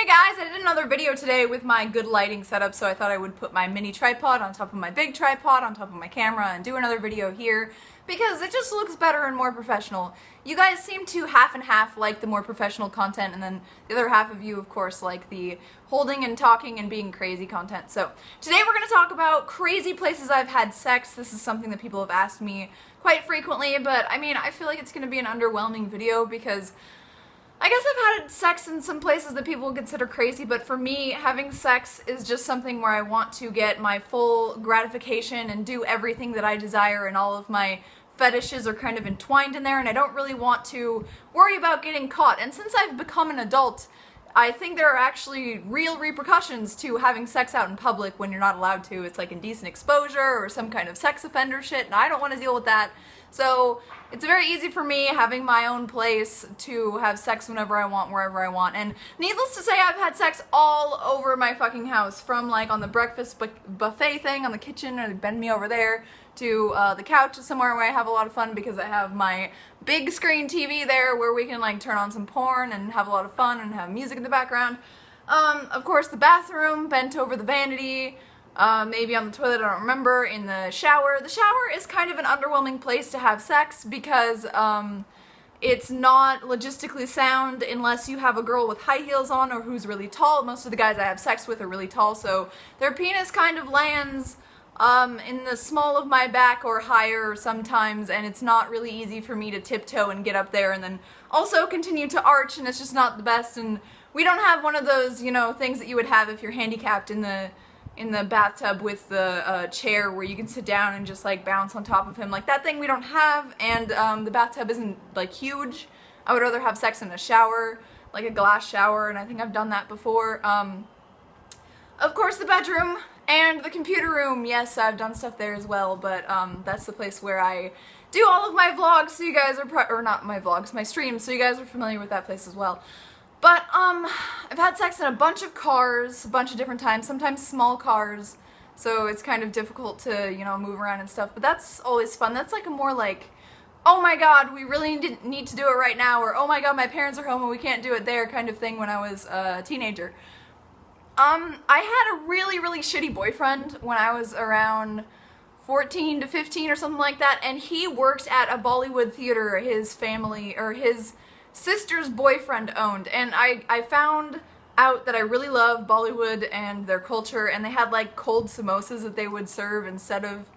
Hey guys, I did another video today with my good lighting setup, so I thought I would put my mini tripod on top of my big tripod on top of my camera and do another video here because it just looks better and more professional. You guys seem to half and half like the more professional content, and then the other half of you, of course, like the holding and talking and being crazy content. So today we're going to talk about crazy places I've had sex. This is something that people have asked me quite frequently, but I mean, I feel like it's going to be an underwhelming video because I guess I've had sex in some places that people consider crazy, but for me, having sex is just something where I want to get my full gratification and do everything that I desire, and all of my fetishes are kind of entwined in there, and I don't really want to worry about getting caught. And since I've become an adult, I think there are actually real repercussions to having sex out in public when you're not allowed to. It's like indecent exposure or some kind of sex offender shit, and I don't want to deal with that. So it's very easy for me, having my own place, to have sex whenever I want, wherever I want. And needless to say, I've had sex all over my fucking house, from like on the breakfast buffet thing on the kitchen, or bend me over there, to the couch somewhere where I have a lot of fun because I have my big screen TV there where we can like turn on some porn and have a lot of fun and have music in the background. Of course, the bathroom, bent over the vanity, maybe on the toilet, I don't remember, in the shower. The shower is kind of an underwhelming place to have sex because it's not logistically sound unless you have a girl with high heels on or who's really tall. Most of the guys I have sex with are really tall, so their penis kind of lands in the small of my back or higher sometimes, and it's not really easy for me to tiptoe and get up there and then also continue to arch, and it's just not the best. And we don't have one of those, you know, things that you would have if you're handicapped in the bathtub with the chair where you can sit down and just like bounce on top of him. Like that thing we don't have, and the bathtub isn't like huge. I would rather have sex in a shower, like a glass shower, and I think I've done that before. Of course, the bedroom and the computer room. Yes, I've done stuff there as well, but that's the place where I do all of my vlogs, so you guys are or not my vlogs, my streams, so you guys are familiar with that place as well. But I've had sex in a bunch of cars, a bunch of different times, sometimes small cars, so it's kind of difficult to, you know, move around and stuff, but that's always fun. That's like a more like, oh my god, we really need to do it right now, or oh my god, my parents are home and we can't do it there kind of thing when I was a teenager. I had a really, really shitty boyfriend when I was around 14 to 15 or something like that, and he worked at a Bollywood theater his family, or his sister's boyfriend owned, and I found out that I really love Bollywood and their culture, and they had like cold samosas that they would serve instead of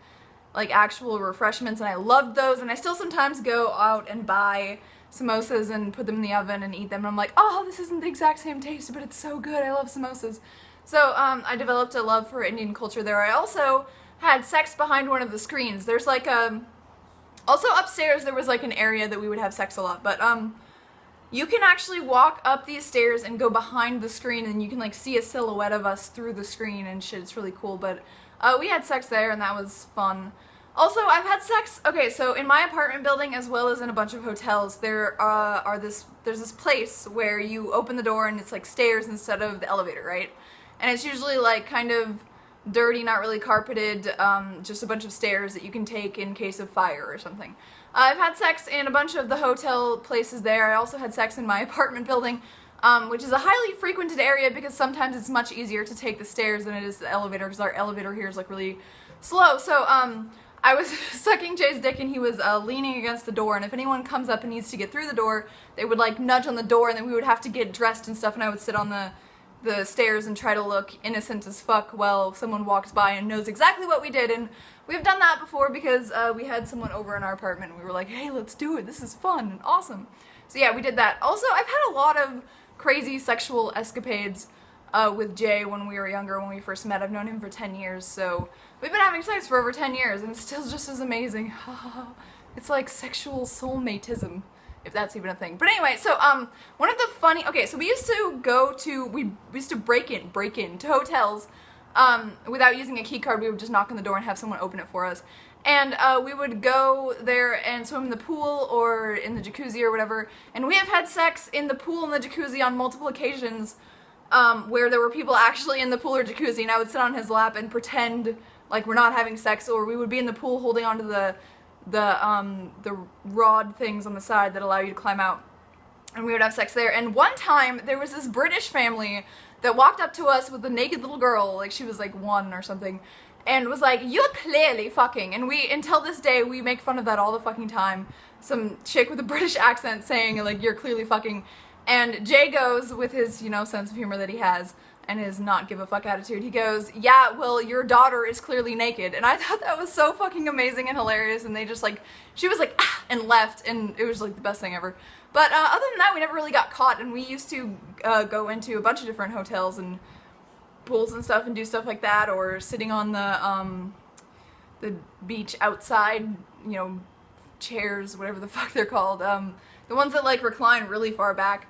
like actual refreshments, and I loved those, and I still sometimes go out and buy samosas and put them in the oven and eat them, and I'm like, oh, this isn't the exact same taste, but it's so good, I love samosas. So I developed a love for Indian culture there. I also had sex behind one of the screens. There's like also upstairs there was like an area that we would have sex a lot, but you can actually walk up these stairs and go behind the screen, and you can like see a silhouette of us through the screen and shit. It's really cool, but we had sex there and that was fun. Also, I've had sex, okay, so in my apartment building as well as in a bunch of hotels, there's this place where you open the door and it's like stairs instead of the elevator, right? And it's usually like kind of dirty, not really carpeted, just a bunch of stairs that you can take in case of fire or something. I've had sex in a bunch of the hotel places there. I also had sex in my apartment building, which is a highly frequented area because sometimes it's much easier to take the stairs than it is the elevator, because our elevator here is like really slow. So I was sucking Jay's dick and he was leaning against the door, and if anyone comes up and needs to get through the door, they would like nudge on the door, and then we would have to get dressed and stuff, and I would sit on the stairs and try to look innocent as fuck while someone walks by and knows exactly what we did. And we've done that before because we had someone over in our apartment and we were like, hey, let's do it, this is fun and awesome. So yeah, we did that. Also, I've had a lot of crazy sexual escapades with Jay when we were younger, when we first met. I've known him for 10 years, so we've been having sex for over 10 years and it's still just as amazing. It's like sexual soulmatism, if that's even a thing. But anyway, so one of the funny, okay, so we used to break in to hotels without using a key card. We would just knock on the door and have someone open it for us. And we would go there and swim in the pool or in the jacuzzi or whatever. And we have had sex in the pool and the jacuzzi on multiple occasions where there were people actually in the pool or jacuzzi, and I would sit on his lap and pretend like we're not having sex, or we would be in the pool holding onto the rod things on the side that allow you to climb out. and we would have sex there. And one time there was this British family that walked up to us with a naked little girl, like she was like 1 or something, and was like, "You're clearly fucking." And we, until this day, we make fun of that all the fucking time. Some chick with a British accent saying like, "You're clearly fucking." And Jay goes, with his, you know, sense of humor that he has and his not give a fuck attitude, he goes, "Yeah, well, your daughter is clearly naked." And I thought that was so fucking amazing and hilarious, and they just like, she was like, "Ah," and left, and it was like the best thing ever. But other than that, we never really got caught, and we used to go into a bunch of different hotels and pools and stuff and do stuff like that, or sitting on the beach outside, you know, chairs, whatever the fuck they're called, the ones that like recline really far back.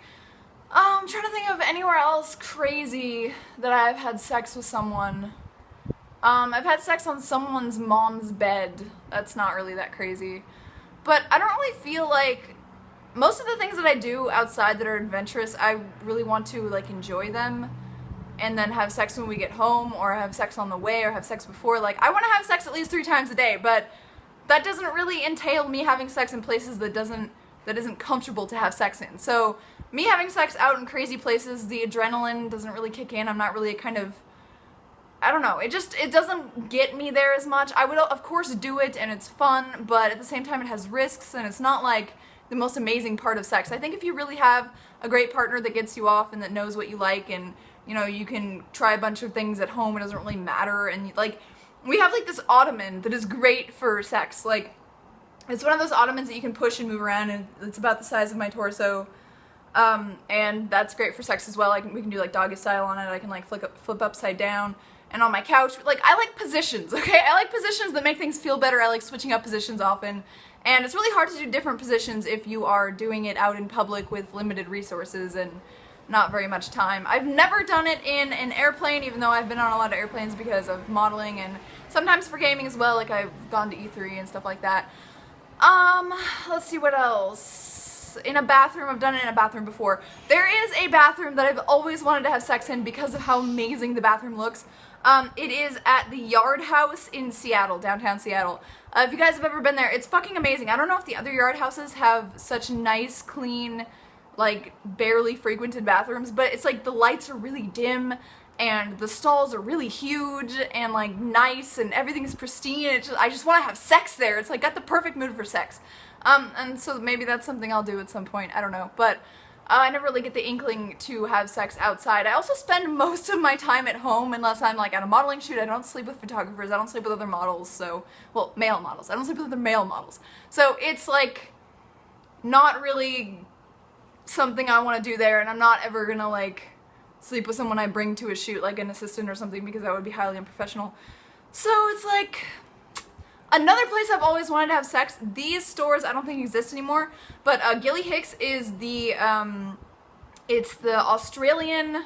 I'm trying to think of anywhere else crazy that I've had sex with someone. I've had sex on someone's mom's bed. That's not really that crazy. But I don't really feel like, most of the things that I do outside that are adventurous, I really want to like enjoy them and then have sex when we get home, or have sex on the way, or have sex before. Like, I want to have sex at least 3 times a day, but that doesn't really entail me having sex in places that isn't comfortable to have sex in. So me having sex out in crazy places, the adrenaline doesn't really kick in. I'm not really a kind of, I don't know, it doesn't get me there as much. I would of course do it and it's fun, but at the same time it has risks, and it's not like the most amazing part of sex. I think if you really have a great partner that gets you off and that knows what you like, and you know, you can try a bunch of things at home, it doesn't really matter. And like, we have like this ottoman that is great for sex. Like, it's one of those ottomans that you can push and move around, and it's about the size of my torso. And that's great for sex as well. We can do like doggy style on it. I can like flip upside down. And on my couch, like, I like positions, okay? I like positions that make things feel better. I like switching up positions often. And it's really hard to do different positions if you are doing it out in public with limited resources and not very much time. I've never done it in an airplane, even though I've been on a lot of airplanes because of modeling and sometimes for gaming as well. Like, I've gone to E3 and stuff like that. Let's see what else. In a bathroom, I've done it in a bathroom before. There is a bathroom that I've always wanted to have sex in because of how amazing the bathroom looks. It is at the Yard House in Seattle, downtown Seattle. If you guys have ever been there, it's fucking amazing. I don't know if the other Yard Houses have such nice, clean, like, barely frequented bathrooms, but it's like the lights are really dim, and the stalls are really huge, and like nice, and everything's pristine. I just want to have sex there. It's like got the perfect mood for sex. And so maybe that's something I'll do at some point. I don't know, but I never really get the inkling to have sex outside. I also spend most of my time at home unless I'm like at a modeling shoot. I don't sleep with photographers. I don't sleep with other models. So, well, male models. I don't sleep with other male models. So it's like not really something I want to do there, and I'm not ever gonna like sleep with someone I bring to a shoot, like an assistant or something, because that would be highly unprofessional. So it's like another place I've always wanted to have sex. These stores I don't think exist anymore, but Gilly Hicks is the it's the Australian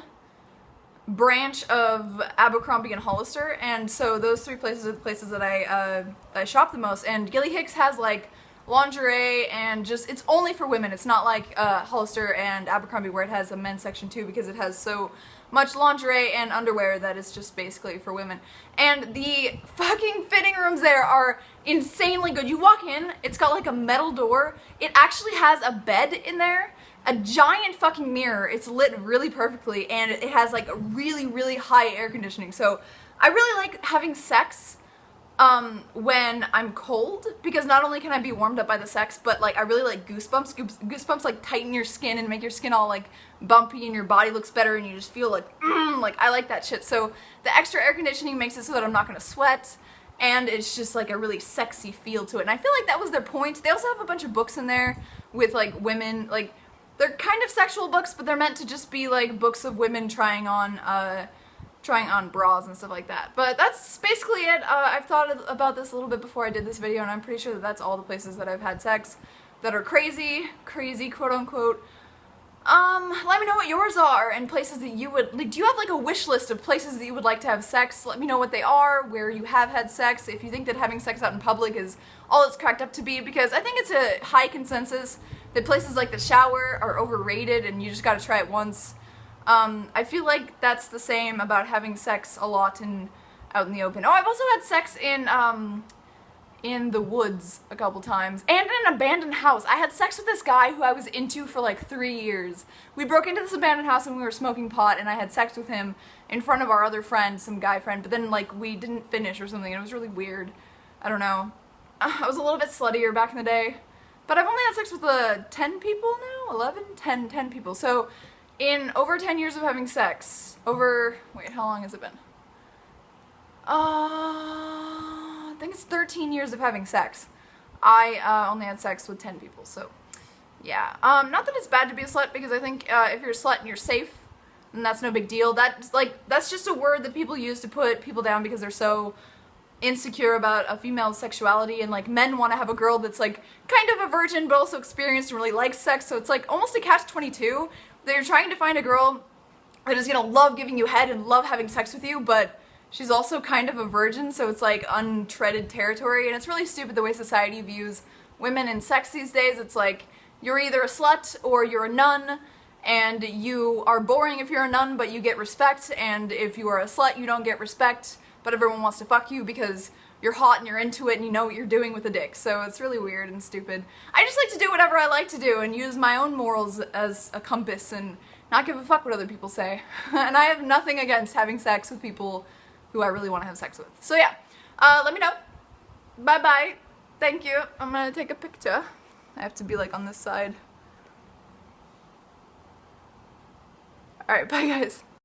branch of Abercrombie and Hollister, and so those 3 places are the places that I shop the most. And Gilly Hicks has like lingerie, and just, it's only for women. It's not like Hollister and Abercrombie where it has a men's section too, because it has so much lingerie and underwear that is just basically for women. And the fucking fitting rooms there are insanely good. You walk in, it's got like a metal door. It actually has a bed in there, a giant fucking mirror. It's lit really perfectly, and it has like a really, really high air conditioning. So I really like having sex when I'm cold, because not only can I be warmed up by the sex, but like I really like goosebumps. Goosebumps like tighten your skin and make your skin all like bumpy, and your body looks better, and you just feel like I like that shit. So the extra air conditioning makes it so that I'm not gonna sweat, and it's just like a really sexy feel to it. And I feel like that was their point. They also have a bunch of books in there with like women, like they're kind of sexual books, but they're meant to just be like books of women trying on bras and stuff like that. But that's basically it. I've thought about this a little bit before I did this video, and I'm pretty sure that that's all the places that I've had sex that are crazy, quote unquote. Let me know what yours are, and places that you would, like, do you have like a wish list of places that you would like to have sex? Let me know what they are, where you have had sex, if you think that having sex out in public is all it's cracked up to be, because I think it's a high consensus that places like the shower are overrated and you just gotta try it once. I feel like that's the same about having sex a lot out in the open. Oh, I've also had sex in in the woods a couple times, and in an abandoned house. I had sex with this guy who I was into for like 3 years. We broke into this abandoned house and we were smoking pot, and I had sex with him in front of our other friend, some guy friend, but then like we didn't finish or something, and it was really weird. I don't know. I was a little bit sluttier back in the day, but I've only had sex with 10 people now? 11? 10 people. So in over 10 years of having sex, wait, how long has it been? I think it's 13 years of having sex. I only had sex with 10 people, so yeah. Not that it's bad to be a slut, because I think if you're a slut and you're safe, then that's no big deal. That's just a word that people use to put people down because they're so insecure about a female's sexuality, and like men want to have a girl that's like kind of a virgin but also experienced and really likes sex, so it's like almost a catch-22. They're trying to find a girl that is gonna love giving you head and love having sex with you, but she's also kind of a virgin, so it's like untreaded territory, and it's really stupid the way society views women and sex these days. It's like, you're either a slut or you're a nun, and you are boring if you're a nun, but you get respect, and if you are a slut, you don't get respect, but everyone wants to fuck you because you're hot and you're into it and you know what you're doing with a dick. So it's really weird and stupid. I just like to do whatever I like to do and use my own morals as a compass and not give a fuck what other people say. And I have nothing against having sex with people who I really want to have sex with. So yeah, let me know. Bye-bye. Thank you. I'm gonna take a picture. I have to be like on this side. Alright, bye guys.